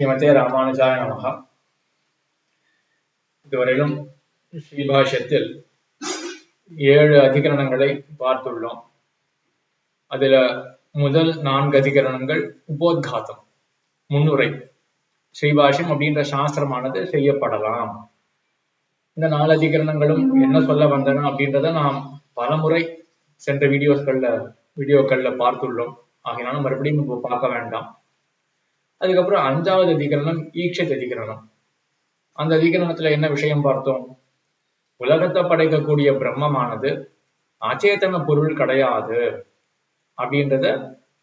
ஸ்ரீமதே ராமானுஜாய நமஹ. இதுவரையிலும் ஸ்ரீபாஷ்யத்தில் 7 அதிகரணங்களை பார்த்துள்ளோம். அதுல முதல் 4 அதிகரணங்கள் உபோத்காதம், முன்னுரை. ஸ்ரீபாஷ்யம் அப்படின்ற சாஸ்திரமானது செய்யப்படலாம். இந்த 4 அதிகரணங்களும் என்ன சொல்ல வந்தன அப்படின்றத நாம் பலமுறை சென்ற வீடியோக்கள்ல பார்த்துள்ளோம். ஆகினால மறுபடியும் இப்போ பார்க்க வேண்டாம். அதுக்கப்புறம் 5வது அதிகரணம் ஈக்ஷத் அதிகரணம். அந்த அதிகரணத்துல என்ன விஷயம் பார்த்தோம்? உலகத்தை படைக்கக்கூடிய பிரம்மமானது அச்சேதன பொருள் கிடையாது அப்படின்றத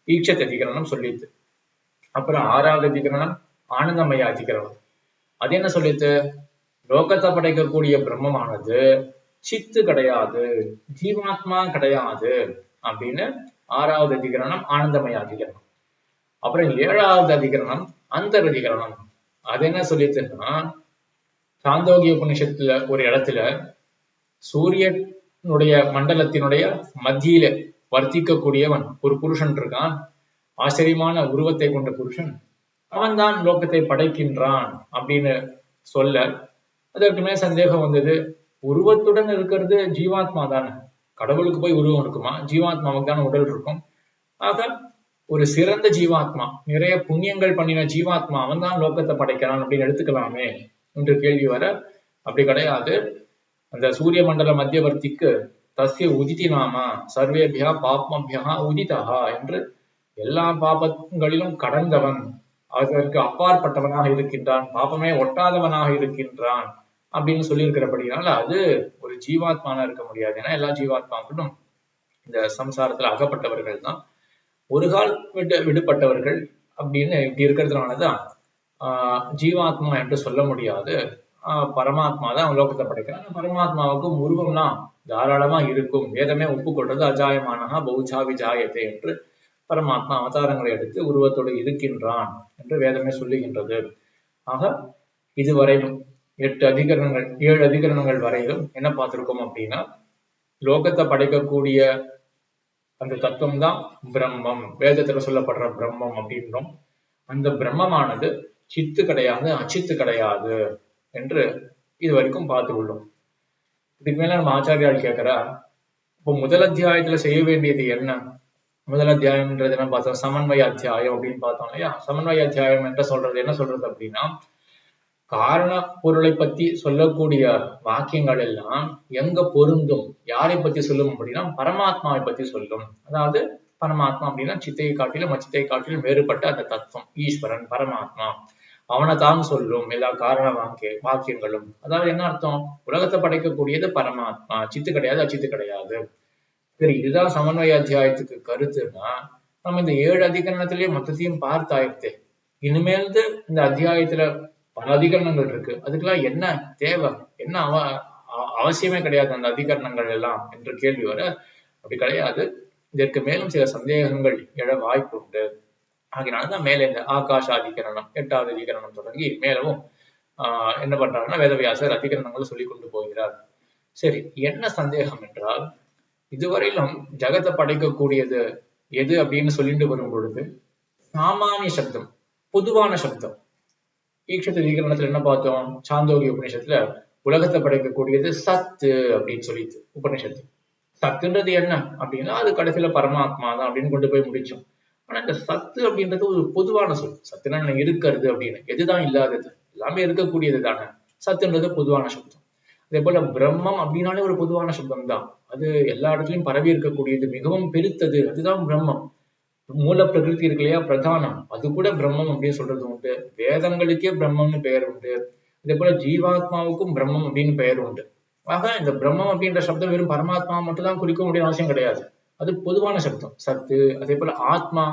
ஈக்ஷத் அதிகரணம் சொல்லித்து. அப்புறம் 6வது அதிகரணம் ஆனந்தமய அதிகரணம். அது என்ன சொல்லித்து? லோகத்தை படைக்கக்கூடிய பிரம்மமானது சித்து கிடையாது, ஜீவாத்மா கிடையாது அப்படின்னு 6வது அதிகரணம் ஆனந்தமய அதிகரணம். அப்புறம் 7வது அதிகரணம் அந்தரதிகரணம். அது என்ன சொல்லிச்சுன்னா, சாந்தோக்கிய உபநிஷத்துல ஒரு இடத்துல சூரியனுடைய மண்டலத்தினுடைய மத்தியில வர்த்திக்கக்கூடியவன் ஒரு புருஷன் இருக்கான். ஆச்சரியமான உருவத்தை கொண்ட புருஷன். அவன்தான் லோகத்தை படைக்கின்றான் அப்படின்னு சொல்ல, அதற்கு மேல் சந்தேகம் வந்தது. உருவத்துடன் இருக்கிறது ஜீவாத்மா தானே, கடவுளுக்கு போய் உருவம் இருக்குமா? ஜீவாத்மாவுக்கு தானே உடல் இருக்கும். ஆக ஒரு சிறந்த ஜீவாத்மா, நிறைய புண்ணியங்கள் பண்ணின ஜீவாத்மா, அவன் தான் லோகத்தை படைக்கிறான் அப்படின்னு எடுத்துக்கலாமே என்று கேள்வி வர, அப்படி கிடையாது. அந்த சூரிய மண்டல மத்தியவர்த்திக்கு தஸ்ய உதிதி நாமா சர்வேபியா பாப்மபியா உதிதா என்று எல்லா பாபங்களிலும் கடந்தவன், அதற்கு அப்பாற்பட்டவனாக இருக்கின்றான், பாபமே ஒட்டாதவனாக இருக்கின்றான் அப்படின்னு சொல்லியிருக்கிறபடினால அது ஒரு ஜீவாத்மான இருக்க முடியாது. ஏன்னா எல்லா ஜீவாத்மாக்களும் இந்த சம்சாரத்துல அகப்பட்டவர்கள் தான், ஒரு கால் விடுபட்டவர்கள் அப்படின்னு இப்படி இருக்கிறதுனாலதான் ஜீவாத்மா என்று சொல்ல முடியாது. பரமாத்மா தான் லோகத்தை படைக்கிறான். பரமாத்மாவுக்கும் உருவம்னா தாராளமா இருக்கும். வேதமே ஒப்புக்கொள்றது அஜாயமானஹா பௌச்சா விஜாயத்தை என்று. பரமாத்மா அவதாரங்களை எடுத்து உருவத்தோடு இருக்கின்றான் என்று வேதமே சொல்லுகின்றது. ஆக இதுவரையிலும் 7 அதிகரணங்கள் வரையிலும் என்ன பார்த்திருக்கோம் அப்படின்னா, லோகத்தை படைக்கக்கூடிய அந்த தத்துவம் தான் பிரம்மம், வேதத்துல சொல்லப்படுற பிரம்மம் அப்படின்றோம். அந்த பிரம்மமானது சித்து கிடையாது, அச்சித்து கிடையாது என்று இது வரைக்கும் பார்த்து உள்ளோம். இதுக்கு மேல நம்ம ஆச்சாரியால் கேட்கிறா, இப்போ முதல் அத்தியாயத்துல செய்ய வேண்டியது என்ன? முதல் அத்தியாயம்ன்றது என்ன பார்த்தோம்? சமன்வய அத்தியாயம் அப்படின்னு பார்த்தோம் இல்லையா? சமன்வய அத்தியாயம் என்ன சொல்றது அப்படின்னா, காரண பொருளை பத்தி சொல்லக்கூடிய வாக்கியங்கள் எல்லாம் எங்க பொருந்தும், யாரை பத்தி சொல்லும் அப்படின்னா பரமாத்மாவை பத்தி சொல்லும். அதாவது பரமாத்மா அப்படின்னா சித்தையை காட்டிலும் அச்சித்தை காட்டிலும் வேறுபட்ட அந்த தத்துவம் ஈஸ்வரன் பரமாத்மா, அவனை தான் சொல்லும் எல்லா காரண வாக்கியங்களும். அதாவது என்ன அர்த்தம்? உலகத்தை படைக்கக்கூடியது பரமாத்மா, சித்து கிடையாது, அச்சித்து கிடையாது. சரி, இதுதான் சமன்வய அத்தியாயத்துக்கு கருத்துன்னா, நம்ம இந்த 7 அதிகரணத்திலேயே மொத்தத்தையும் பார்த்தாயிடுத்து. இனிமேல்ந்து இந்த அத்தியாயத்துல பல அதிகரணங்கள் இருக்கு, அதுக்கெல்லாம் என்ன தேவை, என்ன அவசியமே கிடையாது அந்த அதிகரணங்கள் எல்லாம் என்று கேள்வி வர, அப்படி கிடையாது. இதற்கு மேலும் சில சந்தேகங்கள் எழ வாய்ப்பு உண்டு. ஆகினால்தான் மேலே இந்த ஆகாஷ அதிகரணம் 8வது அதிகரணம் தொடங்கி மேலவும் என்ன பண்றாங்கன்னா வேதவியாசர் அதிகரணங்களை சொல்லி கொண்டு போகிறார். சரி, என்ன சந்தேகம் என்றால், இதுவரையிலும் ஜகத்தை படைக்கக்கூடியது எது அப்படின்னு சொல்லிட்டு வரும் பொழுது சாமானிய சப்தம், பொதுவான சப்தம். ஈக்ஷத் அதிகரணத்துல என்ன பார்த்தோம்? சாந்தோக்கிய உபநிஷத்துல உலகத்தை படைக்கக்கூடியது சத்து அப்படின்னு சொல்லிட்டு உபநிஷத்து. சத்துன்றது என்ன அப்படின்னா அது கடைசியில பரமாத்மா தான் அப்படின்னு கொண்டு போய் முடிச்சோம். ஆனா இந்த சத்து அப்படின்றது ஒரு பொதுவான சொல். சத்துனா இருக்கிறது அப்படின்னு, எதுதான் இல்லாதது, எல்லாமே இருக்கக்கூடியது தானே. சத்துன்றது பொதுவான சப்தம். அதே போல பிரம்மம் அப்படின்னாலே ஒரு பொதுவான சப்தம் தான். அது எல்லா இடத்துலயும் பரவி இருக்கக்கூடியது, மிகவும் பெருத்தது, அதுதான் பிரம்மம். மூல பிரகிருதி இருக்கு இல்லையா, பிரதானம், அது கூட பிரம்மம் அப்படின்னு சொல்றது உண்டு. வேதங்களுக்கே பிரம்மம்னு பெயர் உண்டு. அதே போல ஜீவாத்மாவுக்கும் பிரம்மம் அப்படின்னு பெயர் உண்டு. ஆக இந்த பிரம்மம் அப்படின்ற சப்தம் வெறும் பரமாத்மா மட்டும் தான் குறிக்க முடியும் அவசியம் கிடையாது. அது பொதுவான சப்தம் சத்து. அதே போல ஆத்மா,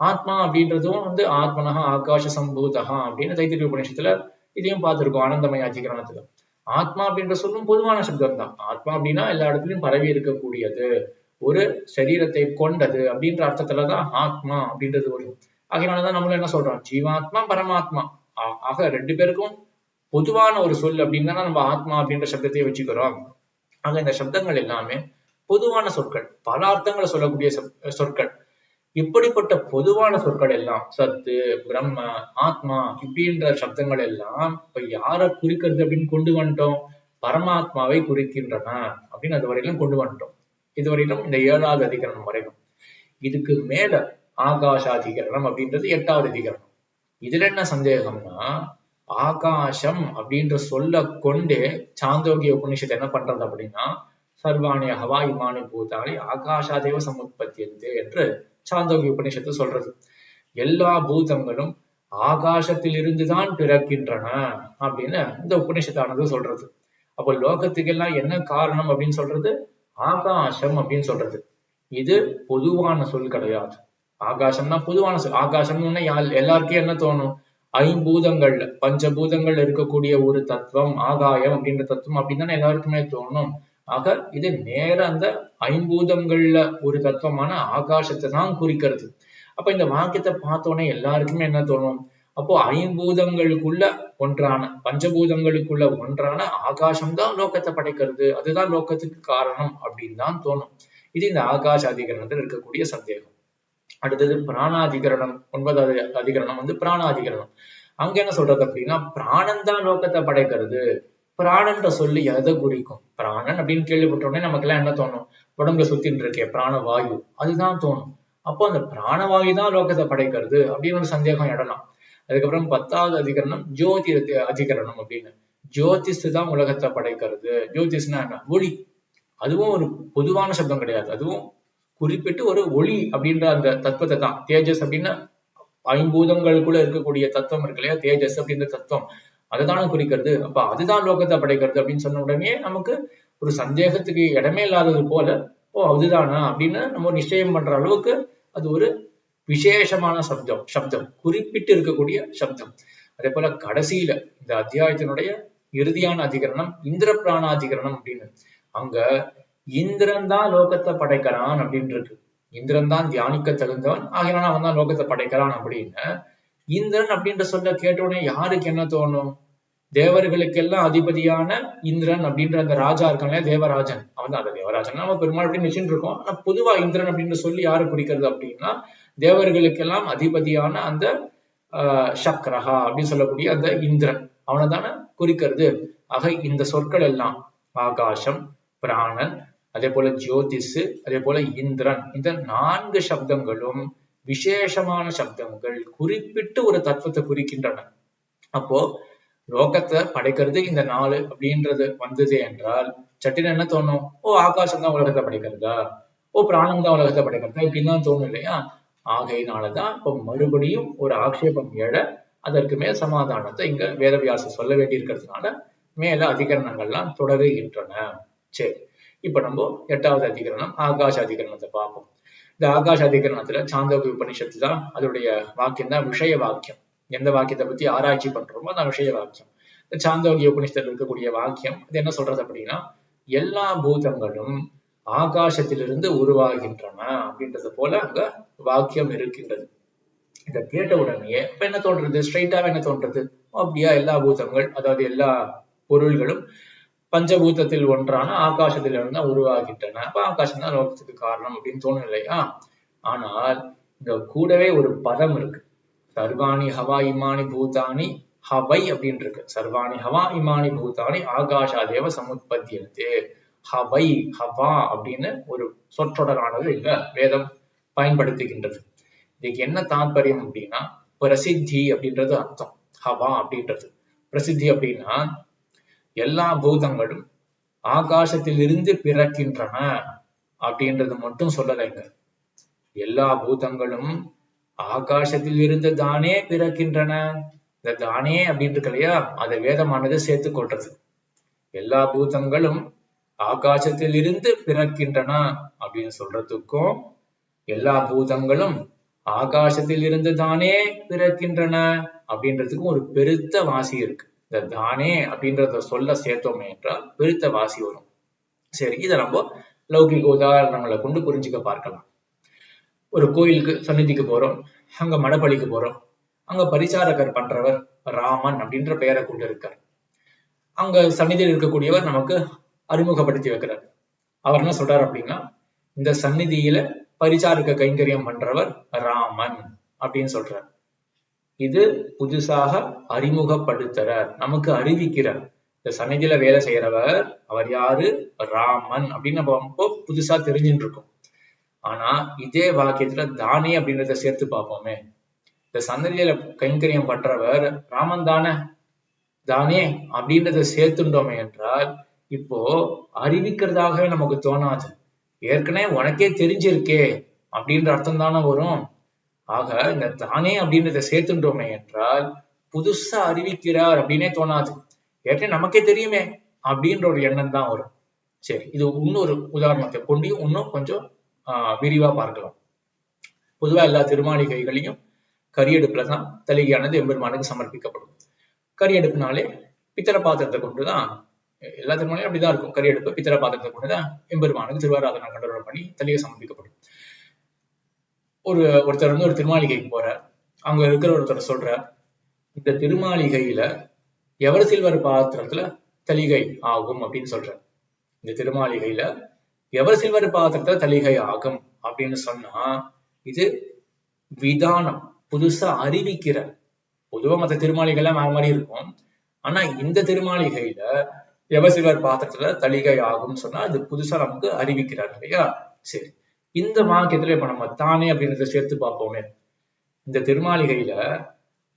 ஆத்மா அப்படின்றதும் ஆத்மனஹா ஆகாஷ சம்பூதஹா அப்படின்னு தைத்திரிய உபநிஷத்துல இதையும் பார்த்திருக்கோம். ஆனந்தமய அதிகரணத்துல ஆத்மா அப்படின்ற சொல்லும் பொதுவான சப்தம் தான். ஆத்மா அப்படின்னா எல்லா இடத்துலயும் பரவி இருக்கக்கூடியது, ஒரு சரீரத்தை கொண்டது அப்படின்ற அர்த்தத்துலதான் ஆத்மா அப்படின்றது வரும். ஆகையினாலதான் நம்மளும் என்ன சொல்றோம்? ஜீவாத்மா பரமாத்மா. ஆக 2 பேருக்கும் பொதுவான ஒரு சொல் அப்படின்னு தான் நம்ம ஆத்மா அப்படின்ற சப்தத்தையே வச்சுக்கிறோம். ஆக இந்த சப்தங்கள் எல்லாமே பொதுவான சொற்கள், பல அர்த்தங்களை சொல்லக்கூடிய சொற்கள். இப்படிப்பட்ட பொதுவான சொற்கள் எல்லாம் சத்து, பிரம்ம, ஆத்மா இப்படின்ற சப்தங்கள் எல்லாம் இப்ப யாரை குறிக்கிறது அப்படின்னு கொண்டு வந்துட்டோம்? பரமாத்மாவை குறிக்கின்றன அப்படின்னு அது வரையிலும் கொண்டு வந்துட்டோம். இதுவரையிலும் இந்த 7வது அதிகரணம் வரைக்கும். இதுக்கு மேல ஆகாஷாதிகரணம் அப்படின்றது 8வது அதிகரணம். இதுல என்ன சந்தேகம்னா, ஆகாசம் அப்படின்ற சொல்ல கொண்டே சாந்தோக்கிய உபநிஷத்து என்ன பண்றது அப்படின்னா, சர்வாணி ஹவா இமானி பூதானி ஆகாஷாதேவ சமுத்பத்தியந்தே என்று சாந்தோக்கிய உபநிஷத்து சொல்றது. எல்லா பூதங்களும் ஆகாசத்தில் இருந்துதான் பிறக்கின்றன அப்படின்னு இந்த உபநிஷத்தானது சொல்றது. அப்போ லோகத்துக்கெல்லாம் என்ன காரணம் அப்படின்னு சொல்றது? ஆகாசம் அப்படின்னு சொல்றது. இது பொதுவான சொல் கிடையாது. ஆகாசம்னா பொதுவான சொல். ஆகாசம்னு எல்லாருக்கும் என்ன தோணும்? ஐம்பூதங்கள்ல பஞ்சபூதங்கள் இருக்கக்கூடிய ஒரு தத்துவம் ஆகாயம் அப்படின்ற தத்துவம் அப்படின்னு தானே எல்லாருக்குமே தோணும். ஆக இது நேர அந்த ஐம்பூதங்கள்ல ஒரு தத்துவமான ஆகாசத்தை தான் குறிக்கிறது. அப்ப இந்த வாக்கியத்தை பார்த்தோன்னே எல்லாருக்குமே என்ன தோணும்? அப்போ ஐம்பூதங்களுக்குள்ள ஒன்றான பஞ்சபூதங்களுக்குள்ள ஒன்றான ஆகாசம்தான் லோகத்தை படைக்கிறது, அதுதான் லோகத்துக்கு காரணம் அப்படின்னு தான் தோணும். இது இந்த ஆகாஷ அதிகரணத்தில் இருக்கக்கூடிய சந்தேகம். அடுத்தது பிராணாதிகரணம், 9வது அதிகரணம் பிராணாதிகரணம். அங்க என்ன சொல்றது அப்படின்னா, பிராணன் தான் லோகத்தை படைக்கிறது. பிராணன்ற சொல்லி எதை குறிக்கும்? பிராணன் அப்படின்னு கேள்விப்பட்டோடனே நமக்கு எல்லாம் என்ன தோணும்? உடம்புல சுத்தின்னு இருக்கே பிராணவாயு, அதுதான் தோணும். அப்போ அந்த பிராணவாயு தான் லோகத்தை படைக்கிறது அப்படின்னு ஒரு சந்தேகம் எழலாம். அதுக்கப்புறம் 10வது அதிகரணம் ஜோதி அதிகரணம் அப்படின்னு. ஜோதிஷ் தான் உலகத்தை படைக்கிறது. ஜோதிஷ்னா என்ன? ஒளி. அதுவும் ஒரு பொதுவான சப்தம் கிடையாது. அதுவும் குறிப்பிட்டு ஒரு ஒளி அப்படின்ற அந்த தத்துவத்தை தான். தேஜஸ் அப்படின்னா ஐம்பூதங்களுக்குள்ள இருக்கக்கூடிய தத்துவம் இருக்கு இல்லையா, தேஜஸ் அப்படின்ற தத்துவம், அதுதானே குறிக்கிறது. அப்ப அதுதான் லோகத்தை படைக்கிறது அப்படின்னு சொன்ன உடனே நமக்கு ஒரு சந்தேகத்துக்கு இடமே இல்லாதது போல, ஓ அதுதானா அப்படின்னு நம்ம நிச்சயம் பண்ற அளவுக்கு அது ஒரு விசேஷமான சப்தம் குறிப்பிட்டு இருக்கக்கூடிய சப்தம். அதே போல கடைசியில இந்த அத்தியாயத்தினுடைய இறுதியான அதிகரணம் இந்திர பிராணாதிகரணம் அப்படின்னு. அங்க இந்திரன் தான் லோகத்தை படைக்கிறான் அப்படின்னு இருக்கு. இந்திரன் தான் தியானிக்க தகுந்தவன், ஆகினால அவன் தான் லோகத்தை படைக்கிறான் அப்படின்னு. இந்திரன் அப்படின்ற சொல்ல கேட்டோடனே யாருக்கு என்ன தோணும்? தேவர்களுக்கெல்லாம் அதிபதியான இந்திரன் அப்படின்ற அந்த ராஜா இருக்காங்க, தேவராஜன். அவன் தான் அந்த தேவராஜன் நம்ம பெருமாள் அப்படின்னு வச்சுட்டு இருக்கோம். ஆனா பொதுவா இந்திரன் அப்படின்னு சொல்லி யாரு குறிக்கிறது அப்படின்னா, தேவர்களுக்கெல்லாம் அதிபதியான அந்த சக்ரஹா அப்படின்னு சொல்லக்கூடிய அந்த இந்திரன், அவனை தானே குறிக்கிறது. ஆக இந்த சொற்கள் எல்லாம் ஆகாசம், பிராணன், அதே போல ஜோதிஷு, அதே போல இந்திரன், இந்த 4 சப்தங்களும் விசேஷமான சப்தங்கள், குறிப்பிட்டு ஒரு தத்துவத்தை குறிக்கின்றன. அப்போ லோகத்தை படைக்கிறது இந்த 4 அப்படின்றது வந்தது என்றால் சட்டின என்ன தோணும்? ஓ ஆகாசம் தான் உலகத்தை படைக்கிறதா, ஓ பிராணம் தான் உலகத்தை படைக்கிறதா, இப்படின்னு தான் தோணும் இல்லையா? ஆகையினாலதான் இப்போ மறுபடியும் ஒரு ஆக்ஷேபம் எழ அதற்கு மேல் சமாதானத்தை இங்க வேதவியாசர் சொல்ல வேண்டி இருக்கிறதுனால மேல அதிகரணங்கள்லாம் தொடருகின்றன. சரி, இப்ப நம்ம 8வது அதிகரணம் ஆகாஷ அதிகரணத்தை பார்ப்போம். இந்த ஆகாஷ அதிகரணத்துல சாந்தோக்கிய உபநிஷத்து தான் அதோடைய வாக்கியம் தான் விஷய வாக்கியம். எந்த வாக்கியத்தை பத்தி ஆராய்ச்சி பண்றோமோ அந்த விஷய வாக்கியம். இந்த சாந்தோக்கிய உபநிஷத்துல இருக்கக்கூடிய வாக்கியம் இது என்ன சொல்றது அப்படின்னா, எல்லா பூதங்களும் ஆகாசத்திலிருந்து உருவாகின்றன அப்படின்றது போல அங்க வாக்கியம் இருக்கின்றது. இதை கேட்ட உடனே இப்ப என்ன தோன்றது? ஸ்ட்ரைட்டாவே என்ன தோன்றது? அப்படியா, எல்லா பூதங்கள் அதாவது எல்லா பொருள்களும் பஞ்சபூதத்தில் ஒன்றான ஆகாசத்தில் இருந்து உருவாகின்றன, அப்ப ஆகாசம் தான் லோகத்துக்கு காரணம் அப்படின்னு தோணும் இல்லையா? ஆனால் இந்த கூடவே ஒரு பதம் இருக்கு. சர்வாணி ஹவா இமானி பூதானி ஹவை அப்படின்னு இருக்கு. சர்வாணி ஹவா இமானி பூதானி ஆகாஷாதேவ சமுத்பத்தியந்தே. ஹவை, ஹவா அப்படின்னு ஒரு சொற்றொடரானது இங்க வேதம் பயன்படுத்துகின்றது. இதுக்கு என்ன தாற்பயம் அப்படின்னா, பிரசித்தி அப்படின்றது அர்த்தம். ஹவா அப்படின்றது பிரசித்தி அப்படின்னா எல்லா பூதங்களும் ஆகாசத்தில் இருந்து பிறக்கின்றன அப்படின்றது மட்டும் சொல்லலைங்க. எல்லா பூதங்களும் ஆகாசத்தில் இருந்து தானே பிறக்கின்றன. இந்த தானே அப்படின்னு இருக்கு இல்லையா, அதை வேதமானது சேர்த்து கொள்றது. எல்லா பூதங்களும் ஆகாசத்தில் இருந்து பிறக்கின்றன அப்படின்னு சொல்றதுக்கும், எல்லா பூதங்களும் ஆகாசத்தில் இருந்து தானே பிறக்கின்றன அப்படின்றதுக்கும் ஒரு பெருத்த வாசி இருக்கு. இந்த தானே அப்படின்றத சொல்ல சேர்த்தோமே என்றால் பெருத்த வாசி வரும். சரி, இதை நம்ம லௌகிக உதாரணங்களை கொண்டு புரிஞ்சுக்க பார்க்கலாம். ஒரு கோயிலுக்கு சந்நிதிக்கு போறோம், அங்க மடப்பள்ளிக்கு போறோம். அங்க பரிசாரகர் பண்றவர் ராமன் அப்படின்ற பெயரை கொண்டு இருக்கார். அங்க சந்நிதியில் இருக்கக்கூடியவர் நமக்கு அறிமுகப்படுத்தி வைக்கிறார். அவர் என்ன சொல்றாரு அப்படின்னா, இந்த சந்நிதியில பரிசாரிக்க கைங்கரியம் பண்றவர் ராமன் அப்படின்னு சொல்றார். இது புதுசாக அறிமுகப்படுத்துறார், நமக்கு அறிவிக்கிறார். இந்த சன்னதியில வேலை செய்யறவர் அவர் யாரு? ராமன் அப்படின்னு நம்ம புதுசா தெரிஞ்சுட்டு இருக்கோம். ஆனா இதே வாக்கியத்துல தானே அப்படின்றத சேர்த்து பார்ப்போமே. இந்த சன்னதியில கைங்கரியம் பண்றவர் ராமன் தானே, தானே அப்படின்றத சேர்த்துட்டோமே என்றால் இப்போ அறிவிக்கிறதாகவே நமக்கு தோணாது. ஏற்கனவே உனக்கே தெரிஞ்சிருக்கே அப்படின்ற அர்த்தம் தானே வரும். ஆக இந்த தானே அப்படின்றத சேர்த்துட்டோமே என்றால் புதுசா அறிவிக்கிறார் அப்படின்னே தோணாது. ஏற்கனவே நமக்கே தெரியுமே அப்படின்ற ஒரு எண்ணம் தான் வரும். சரி, இது இன்னொரு உதாரணத்தை கொண்டு இன்னும் கொஞ்சம் விரிவா பார்க்கலாம். பொதுவா எல்லா திருமாளிகைகளையும் கரியடுப்புல தான் தலிகையானது எம்பெருமானுக்கு சமர்ப்பிக்கப்படும். கரியடுப்புனாலே பித்தளை பாத்திரத்தை கொண்டுதான், எல்லா திருமணியும் அப்படிதான் இருக்கும். கரியடுப்பு பித்தளை பாத்திரத்தை கொண்டுதான் எம்பெருமானுக்கு திருவாராதனை கண்டனம் பண்ணி தலிகை சமர்ப்பிக்கப்படும். ஒருத்தர் வந்து ஒரு திருமாளிகைக்கு போறார். அங்க இருக்கிற ஒருத்தர் சொல்றார், இந்த திருமாளிகையில எவர் சில்வர் பாத்திரத்துல தலிகை ஆகும் அப்படின்னு சொல்றார். இந்த திருமாளிகையில எவர் சில்வர் பாத்திரத்துல தலிகை ஆகும் அப்படின்னு சொன்னா இது விதானம், புதுசா அறிவிக்கிற. பொதுவா மற்ற திருமாளிகைலாம் வேற மாதிரி இருக்கும். ஆனா இந்த திருமாளிகையில எவர் சில்வர் பாத்திரத்துல தலிகை ஆகும் சொன்னா அது புதுசா நமக்கு அறிவிக்கிறார் இல்லையா? சரி, இந்த வாக்கியத்துல இப்ப நம்ம தானே அப்படின்றத சேர்த்து பார்ப்போமே. இந்த திருமாளிகையில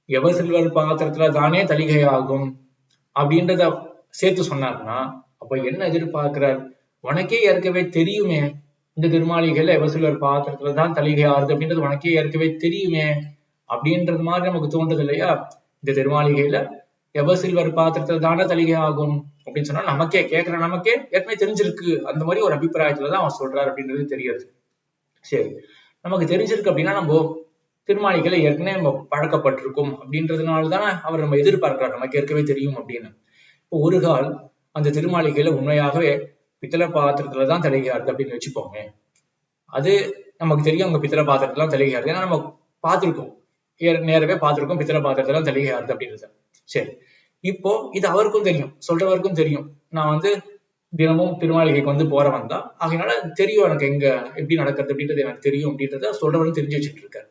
எவர் சில்வர் பாத்திரத்துல தானே தலிகை ஆகும் அப்படின்றத சேர்த்து சொன்னார்னா அப்ப என்ன எதிர்பார்க்கிறார்? உனக்கே ஏற்கனவே தெரியுமே இந்த திருமாளிகையில எவர் சில்வர் பாத்திரத்துலதான் தலிகை ஆகுது அப்படின்றது உனக்கே ஏற்கனவே தெரியுமே அப்படின்றது மாதிரி நமக்கு தோன்றது இல்லையா? இந்த திருமாளிகையில எவர் சில்வர் பாத்திரத்துல தானே தலிகை ஆகும் அப்படின்னு சொன்னா நமக்கே கேட்கிற நமக்கே ஏற்கனவே தெரிஞ்சிருக்கு, அந்த மாதிரி ஒரு அபிப்பிராயத்துலதான் அவன் சொல்றாரு அப்படின்றது தெரியாது. சரி, நமக்கு தெரிஞ்சிருக்கு அப்படின்னா நம்ம திருமாளிகையில ஏற்கனவே நம்ம பழக்கப்பட்டிருக்கும் அப்படின்றதுனாலதானே அவர் நம்ம எதிர்பார்க்கிறார் நமக்கு ஏற்கனவே தெரியும் அப்படின்னு. இப்போ ஒரு கால் அந்த திருமாளிகையில உண்மையாகவே பித்தளை பாத்திரத்துலதான் தலிகையாருது அப்படின்னு வச்சுப்போமே. அது நமக்கு தெரியும் அங்க பித்தளை பாத்திரத்துலாம் தலிகையாருது, ஏன்னா நம்ம பார்த்திருக்கோம், நேரவே பார்த்திருக்கோம் பித்தளை பாத்திரத்துலாம் தலிகையாருது அப்படின்றது. சரி, இப்போ இது அவருக்கும் தெரியும், சொல்றவருக்கும் தெரியும். நான் வந்து தினமும் திருமாளிகைக்கு வந்து போறவன் தான், அதனால தெரியும் எனக்கு எங்க எப்படி நடக்கிறது அப்படின்றது எனக்கு தெரியும் அப்படின்றத சொல்றவரும் தெரிஞ்சு வச்சுட்டு இருக்காரு.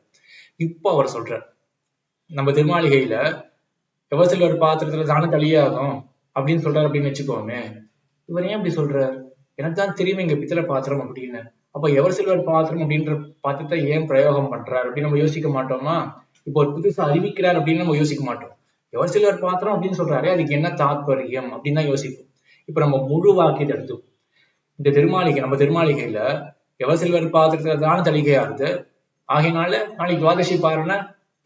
இப்போ அவர் சொல்றார், நம்ம திருமாளிகையில எவர் சில்வர் பாத்திரத்துல தானே தலியாகும் அப்படின்னு சொல்றாரு அப்படின்னு வச்சுக்கோமே. இவர் ஏன் அப்படி சொல்றார்? எனக்கு தான் தெரியும் இங்க பித்தளை பாத்திரம் அப்படின்னு. அப்ப எவர் சில்வர் பாத்திரம் அப்படின்ற பாத்திரத்தை ஏன் பிரயோகம் பண்றாரு அப்படின்னு நம்ம யோசிக்க மாட்டோமா? இப்போ ஒரு புதுசா அறிவிக்கிறார் அப்படின்னு நம்ம யோசிக்க மாட்டோம். எவர் சில்வர் பாத்திரம் அப்படின்னு சொல்றாரு, அதுக்கு என்ன தாத்பரியம் அப்படின்னு தான் யோசிப்போம். இப்ப நம்ம முழு வாக்கியத்தை எடுத்தோம். இந்த திருமாளிகை, நம்ம திருமாளிகையில எவர் சில்வர் பாத்திரத்துல தானே தலிகையாருது, ஆகையினால நாளைக்கு துவாதசி பாருன்னா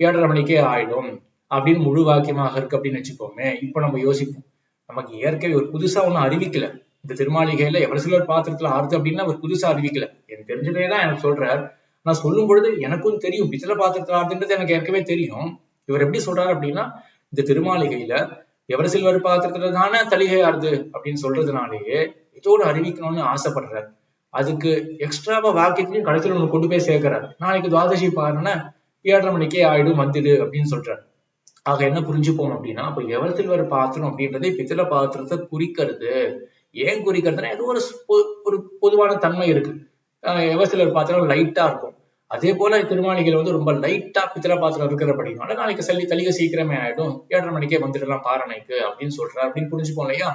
7:30 மணிக்கே ஆயிடும் அப்படின்னு முழு வாக்கியமாக இருக்கு அப்படின்னு வச்சுப்போமே. இப்ப நம்ம யோசிப்போம், நமக்கு ஏற்கனவே ஒரு புதுசா ஒண்ணும் அறிவிக்கல. இந்த திருமாளிகையில எவர் சில்வர் பாத்திரத்துல ஆறுது அப்படின்னா ஒரு புதுசா அறிவிக்கல, எனக்கு தெரிஞ்சதேதான் எனக்கு சொல்றார். நான் சொல்லும் பொழுது எனக்கும் தெரியும் பித்தளை பாத்திரத்துல ஆறுதுன்றது எனக்கு ஏற்கனவே தெரியும். இவர் எப்படி சொல்றாரு அப்படின்னா இந்த திருமாளிகையில எவர் சில்வர் பாத்திரத்துல தானே தலிகை ஆறுது அப்படின்னு சொல்றதுனாலேயே இதோடு அறிவிக்கணும்னு ஆசைப்படுறாரு. அதுக்கு எக்ஸ்ட்ராவா வாக்கியத்தையும் கடைசியில் ஒண்ணு கொண்டு போய் சேர்க்கிறார். நாளைக்கு துவாதசி பாருன்னா 7:30 மணிக்கே ஆயிடும் வந்துடு அப்படின்னு சொல்றாரு. ஆக என்ன புரிஞ்சுப்போம் அப்படின்னா, அப்ப எவர் சில்வர் பாத்திரம் அப்படின்றதே பித்தளை பாத்திரத்தை குறிக்கிறது. ஏன் குறிக்கிறதுனா ஏதோ ஒரு பொதுவான தன்மை இருக்கு. எவர் சில்வர் பாத்திரம் லைட்டா இருக்கும், அதே போல திருமாளிகையில வந்து ரொம்ப லைட்டா பித்தளை பாத்திரம் இருக்கிறபடினால நாளைக்கு தலிகை சீக்கிரமே ஆயிடும், 7:30 மணிக்கே வந்துடலாம் பாரணைக்கு அப்படின்னு சொல்றாரு அப்படின்னு புரிஞ்சுப்போம் இல்லையா?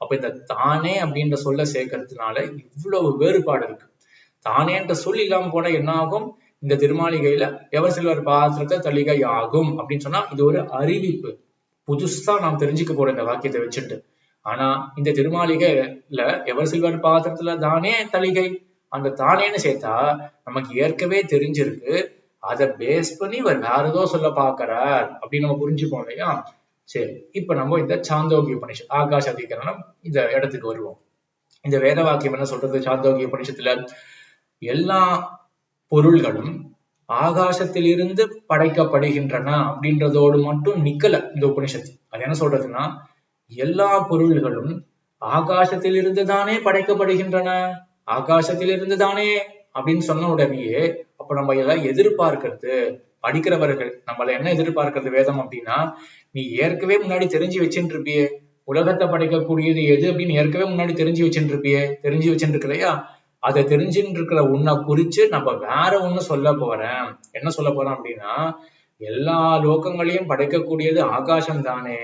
அப்ப இந்த தானே அப்படின்ற சொல்ல சேர்க்கறதுனால இவ்வளவு வேறுபாடு இருக்கு. தானேன்ற சொல் இல்லாம போனா என்ன ஆகும்? இந்த திருமாளிகையில எவர் சில்வர் பாத்திரத்தை தலிகை ஆகும் அப்படின்னு சொன்னா இது ஒரு அறிவிப்பு, புதுசா நாம் தெரிஞ்சுக்க போற இந்த வாக்கியத்தை வச்சுட்டு. ஆனா இந்த திருமாளிகையில எவர் சில்வர் பாத்திரத்துல தானே தலிகை, அந்த தானேன்னு சேர்த்தா நமக்கு ஏற்கனவே தெரிஞ்சிருக்கு, அதை பேஸ் பண்ணி இவர் வேற ஏதோ சொல்ல பாக்குறார் அப்படின்னு நம்ம புரிஞ்சுப்போம் இல்லையா? சரி, இப்ப நம்ம இந்த சாந்தோக்கிய உபனிஷத் ஆகாஷ அதிகரணம் இந்த இடத்துக்கு வருவோம். இந்த வேத வாக்கியம் என்ன சொல்றது? சாந்தோக்கிய உபனிஷத்துல எல்லா பொருள்களும் ஆகாசத்திலிருந்து படைக்கப்படுகின்றன அப்படின்றதோடு மட்டும் நிக்கல இந்த உபனிஷத்து. அது என்ன சொல்றதுன்னா எல்லா பொருள்களும் ஆகாசத்திலிருந்து தானே படைக்கப்படுகின்றன, ஆகாசத்திலிருந்து தானே அப்படின்னு சொன்ன உடனேயே அப்ப நம்ம எல்லாம் எதிர்பார்க்கிறது, படிக்கிறவர்கள் நம்மள என்ன எதிர்பார்க்கிறது வேதம் அப்படின்னா, நீ ஏற்கனவே முன்னாடி தெரிஞ்சு வச்சுட்டு இருப்பியே, உலகத்தை படைக்கக்கூடியது எது அப்படின்னு ஏற்கனவே முன்னாடி தெரிஞ்சு வச்சுட்டு இருப்பியே, தெரிஞ்சு வச்சுட்டு இருக்கு இல்லையா? அதை தெரிஞ்சுட்டு இருக்கிற உன்னை குறிச்சு நம்ம வேற ஒண்ணு சொல்ல போறேன். என்ன சொல்ல போறேன் அப்படின்னா, எல்லா லோகங்களையும் படைக்கக்கூடியது ஆகாசம் தானே,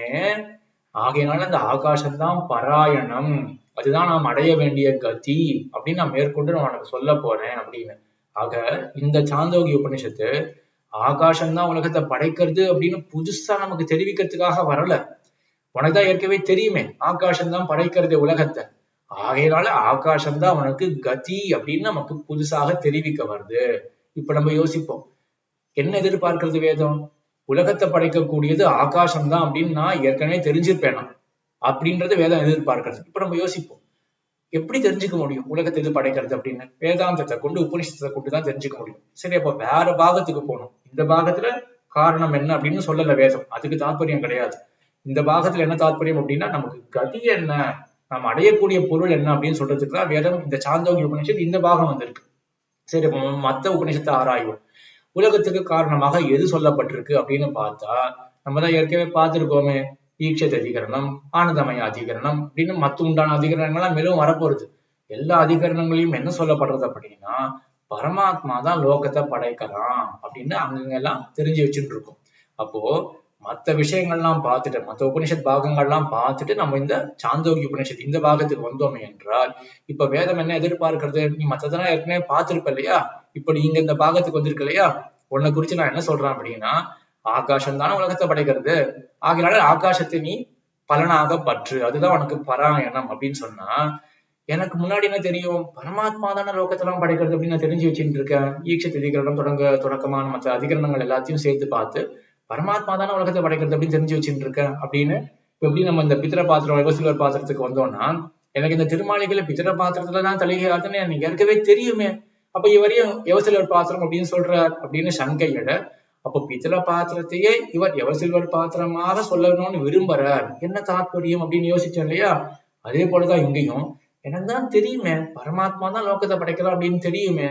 ஆகையினால அந்த ஆகாசம்தான் பராயணம், அதுதான் நாம் அடைய வேண்டிய கதி அப்படின்னு நான் மேற்கொண்டு நான் உனக்கு சொல்ல போறேன் அப்படின்னு. ஆக இந்த சாந்தோகி உபனிஷத்து ஆகாசம்தான் உலகத்தை படைக்கிறது அப்படின்னு புதுசா நமக்கு தெரிவிக்கிறதுக்காக வரல. உனக்குதான் ஏற்கனவே தெரியுமே, ஆகாசம்தான் படைக்கிறது உலகத்தை, ஆகையினால ஆகாசம்தான் அவனுக்கு கதி அப்படின்னு நமக்கு புதுசாக தெரிவிக்க வருது. இப்ப நம்ம யோசிப்போம், என்ன எதிர்பார்க்கிறது வேதம்? உலகத்தை படைக்கக்கூடியது ஆகாசம்தான் அப்படின்னு நான் ஏற்கனவே தெரிஞ்சிருப்பேனா அப்படின்றத வேதம் எதிர்பார்க்கிறது. இப்ப நம்ம யோசிப்போம், எப்படி தெரிஞ்சுக்க முடியும் உலகத்தை எது படைக்கிறது அப்படின்னு? வேதாந்தத்தை கொண்டு உபனிஷத்தை கொண்டு தான் தெரிஞ்சுக்க முடியும். சரி, அப்ப வேற பாகத்துக்கு போகணும். இந்த பாகத்துல காரணம் என்ன அப்படின்னு சொல்லல வேதம், அதுக்கு தாற்பயம் கிடையாது. இந்த பாகத்துல என்ன தாற்பயம் அப்படின்னா, நமக்கு கதி என்ன, நாம் அடையக்கூடிய பொருள் என்ன அப்படின்னு சொல்றதுக்கு தான் வேதம் இந்த சாந்தோகி உபனிஷத்து இந்த பாகம் வந்திருக்கு. சரி, இப்போ மத்த உபனிஷத்தை ஆராயும். உலகத்துக்கு காரணமாக எது சொல்லப்பட்டிருக்கு அப்படின்னு பார்த்தா, நம்ம தான் ஏற்கனவே பார்த்திருக்கோமே, ஈக்ஷத அதிகரணம், ஆனந்தமய அதிகரணம் அப்படின்னு மத்த உண்டான அதிகரணங்கள்லாம் மேலும் வரப்போறது. எல்லா அதிகரணங்களையும் என்ன சொல்லப்படுறது அப்படின்னா, பரமாத்மா தான் லோகத்தை படைக்கலாம் அப்படின்னு அங்கங்க எல்லாம் தெரிஞ்சு வச்சுட்டு இருக்கோம். அப்போ மற்ற விஷயங்கள்லாம் பார்த்துட்டு, மற்ற உபனிஷத் பாகங்கள்லாம் பார்த்துட்டு நம்ம இந்த சாந்தோகி உபனிஷத் இந்த பாகத்துக்கு வந்தோமே என்றால், இப்ப வேதம் என்ன எதிர்பார்க்கிறது? நீ மற்றதெல்லாம் ஏற்கனவே பார்த்திருப்ப இல்லையா, இப்ப நீங்க இந்த பாகத்துக்கு வந்திருக்க இல்லையா, உன்னை குறிச்சு நான் என்ன சொல்றேன் அப்படின்னா, ஆகாசம் தானே உலகத்தை படைக்கிறது, ஆகையால ஆகாசத்தை நீ பலனாக பற்று, அதுதான் உனக்கு பராயணம் அப்படின்னு சொன்னா, எனக்கு முன்னாடி என்ன தெரியும்? பரமாத்மா தானே லோகத்தெல்லாம் படைக்கிறது அப்படின்னு நான் தெரிஞ்சு வச்சுட்டு இருக்கேன். ஈக்ஷத் அதிகரணம் தொடக்கமான மற்ற அதிகரணங்கள் எல்லாத்தையும் சேர்த்து பார்த்து பரமாத்மா தானே உலகத்தை படைக்கிறது அப்படின்னு தெரிஞ்சு வச்சுட்டு இருக்கேன் அப்படின்னு. இப்ப எப்படி நம்ம இந்த பித்திர பாத்திரம் யுவசிலர் பாத்திரத்துக்கு வந்தோம்னா, எனக்கு இந்த திருமாளிகளை பித்திர பாத்திரத்துலதான் தலையாதுன்னு எனக்கு ஏற்கனவே தெரியுமே, அப்ப இவரையும் யுவசிலர் பாத்திரம் அப்படின்னு சொல்றார் அப்படின்னு சங்கையிட, அப்ப பித்திர பாத்திரத்தையே இவர் யுவசில்வர் பாத்திரமாக சொல்லணும்னு விரும்புறார், என்ன தாற்பயம் அப்படின்னு யோசிச்சோம் இல்லையா? அதே போலதான் இங்கேயும், எனக்கு தான் தெரியுமே பரமாத்மா தான் லோகத்தை படைக்கலாம் அப்படின்னு தெரியுமே,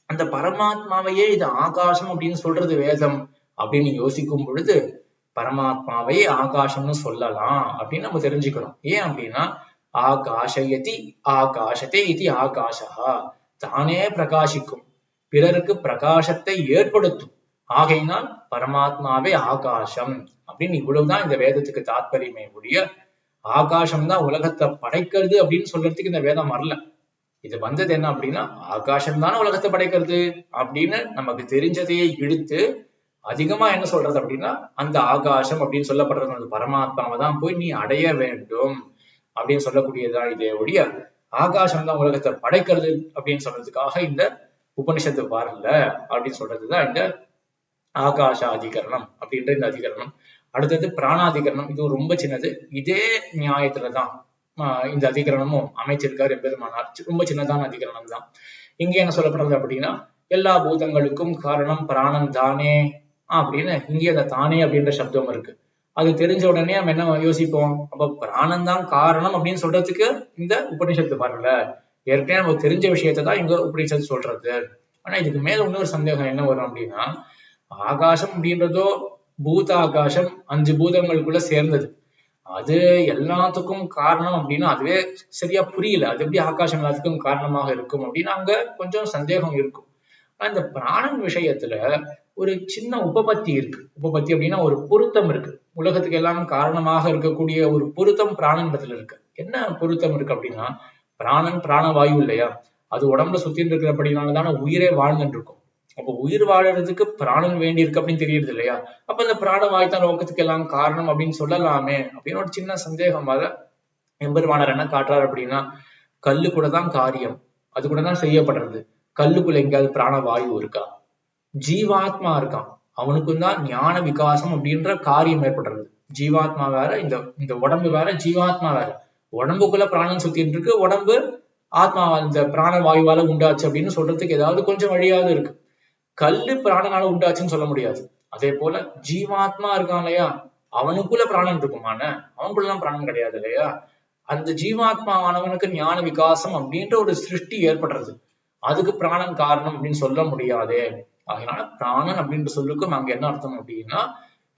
அந்த பரமாத்மாவையே இது ஆகாசம் அப்படின்னு சொல்றது வேதம் அப்படின்னு யோசிக்கும் பொழுது, பரமாத்மாவை ஆகாசம்னு சொல்லலாம் அப்படின்னு நம்ம தெரிஞ்சுக்கிறோம். ஏன் அப்படின்னா, ஆகாஷயதி ஆகாஷத்தை இது ஆகாஷா, தானே பிரகாசிக்கும், பிறருக்கு பிரகாசத்தை ஏற்படுத்தும், ஆகையினால் பரமாத்மாவே ஆகாசம் அப்படின்னு. இவ்வளவுதான் இந்த வேதத்துக்கு தாற்பயமே ஒழிய ஆகாசம் தான் உலகத்தை படைக்கிறது அப்படின்னு சொல்றதுக்கு இந்த வேதம் வரல. இது வந்தது என்ன அப்படின்னா, ஆகாசம் தானே உலகத்தை படைக்கிறது அப்படின்னு நமக்கு தெரிஞ்சதையே இழுத்து அதிகமா என்ன சொல்றது அப்படின்னா, அந்த ஆகாசம் அப்படின்னு சொல்லப்படுறது அந்த பரமாத்மாவை தான் போய் நீ அடைய வேண்டும் அப்படின்னு சொல்லக்கூடியதுதான் இதே ஒழிய ஆகாசம் தான் உலகத்தை படைக்கிறது அப்படின்னு சொல்றதுக்காக இந்த உபனிஷத்து வரல அப்படின்னு சொல்றதுதான் இந்த ஆகாச அதிகரணம் அப்படின்ற இந்த அதிகரணம். அடுத்தது பிராணாதிகரணம், இது ரொம்ப சின்னது. இதே நியாயத்துலதான் இந்த அதிகரணமும் அமைச்சிருக்காரு எம்பெருமானார். ரொம்ப சின்னதான அதிகரணம் தான். இங்க என்ன சொல்லப்படுறது அப்படின்னா, எல்லா பூதங்களுக்கும் காரணம் பிராணன் தானே அப்படின்னு இங்கே அந்த தானே அப்படின்ற சப்தம் இருக்கு. அது தெரிஞ்ச உடனே நம்ம என்ன யோசிப்போம், அப்ப பிராணன் தான் காரணம் அப்படின்னு சொல்றதுக்கு இந்த உபனிஷத்து வரல, ஏற்கனவே நமக்கு தெரிஞ்ச விஷயத்தை தான் இங்க உபனிஷத்து சொல்றது. ஆனா இதுக்கு மேல இன்னொரு சந்தேகம் என்ன வரும் அப்படின்னா, ஆகாசம் அப்படின்றதோ பூத ஆகாசம் 5 பூதங்களுக்குள்ள சேர்ந்தது, அது எல்லாத்துக்கும் காரணம் அப்படின்னா அதுவே சரியா புரியல. அது எப்படி ஆகாசம் எல்லாத்துக்கும் காரணமாக இருக்கும் அப்படின்னு அங்க கொஞ்சம் சந்தேகம் இருக்கும். ஆனா இந்த பிராணன் விஷயத்துல ஒரு சின்ன உபபத்தி இருக்கு. உபபத்தி அப்படின்னா ஒரு பொருத்தம் இருக்கு. உலகத்துக்கு எல்லாம் காரணமாக இருக்கக்கூடிய ஒரு பொருத்தம் பிராணன்றதுல இருக்கு. என்ன பொருத்தம் இருக்கு அப்படின்னா, பிராணன் பிராணவாயு இல்லையா, அது உடம்புல சுத்தின்னு இருக்கிறபடினாலதான உயிரே வாழ்ந்துட்டு இருக்கும். அப்ப உயிர் வாழறதுக்கு பிராணன் வேண்டி இருக்கு அப்படின்னு தெரியுது இல்லையா, அப்ப இந்த பிராணவாயு தான் லோகத்துக்கு எல்லாம் காரணம் அப்படின்னு சொல்லலாமே அப்படின்னு ஒரு சின்ன சந்தேகம். அத எம்பெருமானார் என்ன காட்டுறாரு அப்படின்னா, கல்லு கூட தான் காரியம், அது கூட தான் செய்யப்படுறது. கல்லுக்குள்ள எங்கேயாவது பிராணவாயு இருக்கா? ஜீவாத்மா இருக்கான், அவனுக்கும் தான் ஞான விகாசம் அப்படின்ற காரியம் ஏற்படுறது. ஜீவாத்மா வேற, இந்த உடம்பு வேற, ஜீவாத்மா வேற. உடம்புக்குள்ள பிராணம் சுத்திட்டு இருக்கு, உடம்பு ஆத்மா இந்த பிராண வாயுவால உண்டாச்சு அப்படின்னு சொல்றதுக்கு ஏதாவது கொஞ்சம் வழியாவது இருக்கு. கல்லு பிராணனால உண்டாச்சுன்னு சொல்ல முடியாது. அதே போல ஜீவாத்மா இருக்கான் இல்லையா, அவனுக்குள்ள பிராணன் இருக்குமான, அவனுக்குள்ளதான் பிராணம் கிடையாது இல்லையா. அந்த ஜீவாத்மாவானவனுக்கு ஞான விகாசம் அப்படின்ற ஒரு சிருஷ்டி ஏற்படுறது, அதுக்கு பிராணன் காரணம் அப்படின்னு சொல்ல முடியாதே. அதனால பிராணன் அப்படின்ற சொல்லுக்கும் அங்க என்ன அர்த்தம் அப்படின்னா,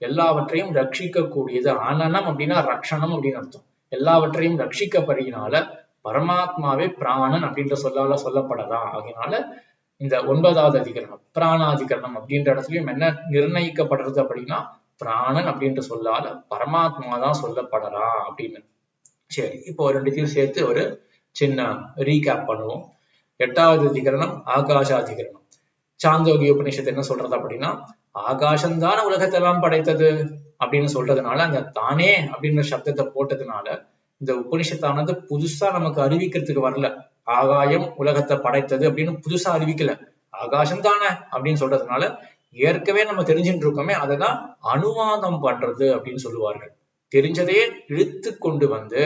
எல்லாவற்றையும் ரட்சிக்க கூடியது. ஆனனம் அப்படின்னா ரக்ஷணம் அப்படின்னு அர்த்தம். எல்லாவற்றையும் ரட்சிக்கப்படுகிறனால பரமாத்மாவே பிராணன் அப்படின்ற சொல்லால சொல்லப்படலாம். அதனால இந்த 9வது அதிகரணம் பிராணாதிகரணம் அப்படின்ற இடத்துலயும் என்ன நிர்ணயிக்கப்படுறது அப்படின்னா பிராணன் அப்படின்ற சொல்லால பரமாத்மா தான் சொல்லப்படலாம் அப்படின்னு. சரி, இப்போ ரெண்டுத்தையும் சேர்த்து ஒரு சின்ன ரீகேப் பண்ணுவோம். 8வது அதிகரணம் ஆகாஷாதிகரணம். சாந்தோக்கிய உபநிஷத்து என்ன சொல்றது அப்படின்னா ஆகாசம்தான உலகத்தெல்லாம் படைத்தது அப்படின்னு சொல்றதுனால அந்த தானே அப்படின்ற சப்தத்தை போட்டதுனால இந்த உபனிஷத்தானது புதுசா நமக்கு அறிவிக்கிறதுக்கு வரல. ஆகாயம் உலகத்தை படைத்தது அப்படின்னு புதுசா அறிவிக்கல. ஆகாசம் தானே அப்படின்னு சொல்றதுனால ஏற்கனவே நம்ம தெரிஞ்சுட்டு இருக்கோமே அதைதான் அனுவாதம் பண்றது அப்படின்னு சொல்லுவார்கள். தெரிஞ்சதையே இழுத்து கொண்டு வந்து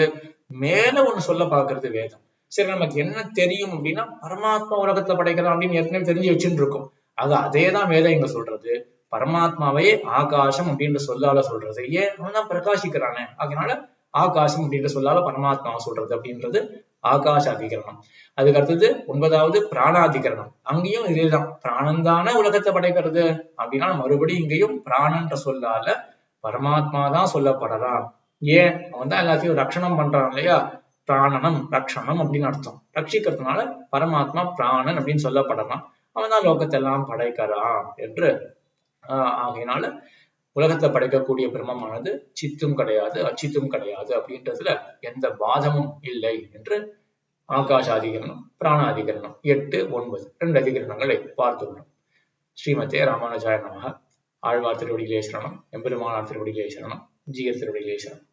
மேல ஒண்ணு சொல்ல பாக்குறது வேதம். சரி, நமக்கு என்ன தெரியும் அப்படின்னா பரமாத்மா உலகத்தை படைக்கிறான் அப்படின்னு ஏற்கனவே தெரிஞ்சு வச்சுட்டு இருக்கோம். அதேதான் வேதம் இங்க சொல்றது. பரமாத்மாவே ஆகாசம் அப்படின்ற சொல்லால சொல்றது. ஏன்? அவன் தான் பிரகாசிக்கிறானே, அதனால ஆகாசம் அப்படின்ற சொல்லால பரமாத்மாவை சொல்றது அப்படின்றது ஆகாச அதிகரணம். அதுக்கு அடுத்தது 9வது பிராணாதிகரணம். அங்கேயும் இதேதான், பிராணந்தான உலகத்தை படைக்கிறது அப்படின்னா மறுபடியும் இங்கேயும் பிராணன்ற சொல்லால பரமாத்மா தான் சொல்லப்படலாம். ஏன்? அவன் தான் எல்லாத்தையும் ரட்சணம் பண்றான் இல்லையா? பிராணனம் ரட்சணம் அப்படின்னு அர்த்தம். ரட்சிக்கிறதுனால பரமாத்மா பிராணன் அப்படின்னு சொல்லப்படலாம். அவன் தான் லோகத்தெல்லாம் படைக்கிறான் என்று. ஆகையினால உலகத்தை படைக்கக்கூடிய பிரம்மமானது சித்தும் கிடையாது அச்சித்தும் கிடையாது அப்படின்றதுல எந்த வாதமும் இல்லை என்று ஆகாஷாதிகரணம் பிராணாதிகரணம் 8, 9 2 அதிகரணங்களை பார்த்துள்ளோம். ஸ்ரீமதே ராமானுஜாய நமஹ. ஆழ்வார் திருவடிகளே சரணம். எம்பெருமானார் திருவடிகளே சரணம். ஜீயர் திருவடிகளே சரணம்.